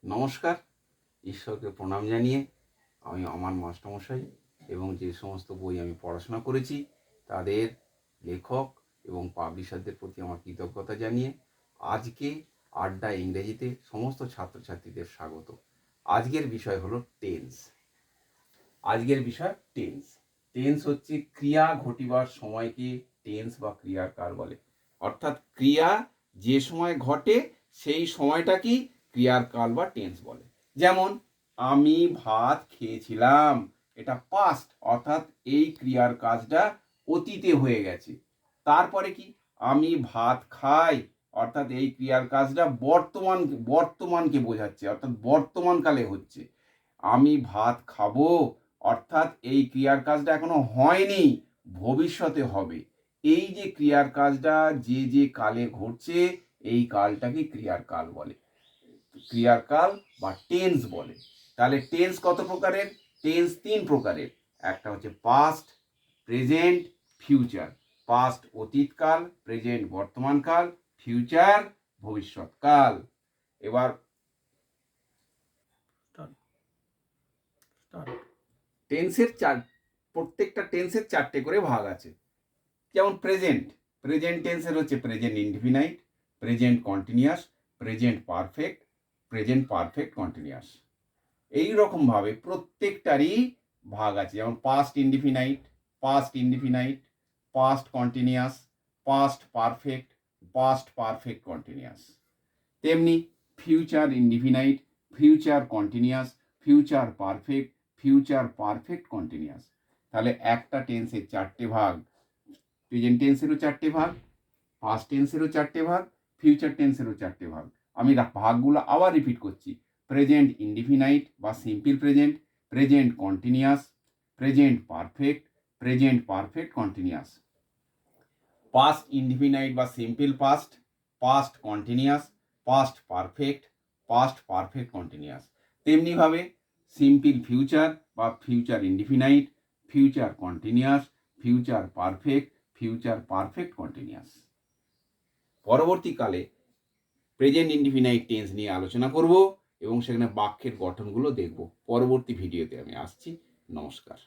নমস্কার। ঈশ্বরকে প্রণাম জানিয়ে আমি আমার মাস্টারমশাই এবং যে সমস্ত বই আমি পড়াশোনা করেছি তাদের লেখক এবং পাবলিশারদের প্রতি আমার কৃতজ্ঞতা জানিয়ে আজকে আড্ডা ইংরেজিতে সমস্ত ছাত্রছাত্রীদের স্বাগত। আজকের বিষয় হলো টেন্স। আজকের বিষয় টেন্স। টেন্স হচ্ছে ক্রিয়া ঘটিবার সময়কে টেন্স বা ক্রিয়ার কাল বলে। অর্থাৎ ক্রিয়া যে সময় ঘটে সেই সময়টাকেই ক্রিয়ার কাল বা টেন্স বলে। যেমন আমি ভাত খেয়েছিলাম, এটা পাস্ট, অর্থাৎ এই ক্রিয়ার কাজটা অতীতে হয়ে গেছে। তারপরে কি আমি ভাত খাই, অর্থাৎ এই ক্রিয়ার কাজটা বর্তমানকে বোঝাচ্ছে, অর্থাৎ বর্তমানকালে হচ্ছে। আমি ভাত খাবো, অর্থাৎ এই ক্রিয়ার কাজটা এখনো হয়নি, ভবিষ্যতে হবে। এই যে ক্রিয়ার কাজটা যে যে কালে ঘটছে এই কালটাকে ক্রিয়ার কাল বলে, ক্রিয়ার কাল বা টেন্স বলে। তাহলে টেন্স কত প্রকারের? টেন্স তিন প্রকারের। একটা হচ্ছে পাস্ট, প্রেজেন্ট, ফিউচার। পাস্ট অতীতকাল, প্রেজেন্ট বর্তমানকাল, ফিউচার ভবিষ্যৎকাল। এবার টেন্সের প্রত্যেকটা টেন্সের চারটে করে ভাগ আছে। যেমন প্রেজেন্ট, প্রেজেন্ট টেন্সের হচ্ছে present indefinite, present continuous, present perfect, present perfect continuous. এই রকমভাবে প্রত্যেকটারই ভাগ আছে। যেমন past indefinite, past indefinite, past continuous, past perfect, past perfect continuous. তেমনি future indefinite, future continuous, future perfect, future perfect continuous. তাহলে একটা টেন্সের চারটে ভাগ, প্রেজেন্ট টেন্সেরও চারটে ভাগ, পাস্ট টেন্সেরও চারটে ভাগ, ফিউচার টেন্সেরও চারটে ভাগ। আমি ভাগগুলো আবার রিপিট করছি। প্রেজেন্ট ইনডিফিনাইট বা simple present, present continuous, present perfect, present perfect continuous. Past indefinite বা simple past, past continuous, past perfect, past perfect continuous. তেমনিভাবে সিম্পল ফিউচার বা future indefinite, future continuous, future perfect, future perfect continuous. পরবর্তীকালে present indefinite tense নিয়ে আলোচনা করব এবং সেখানে বাক্যের গঠনগুলো দেখব। পরবর্তী ভিডিওতে আমি আসছি। নমস্কার।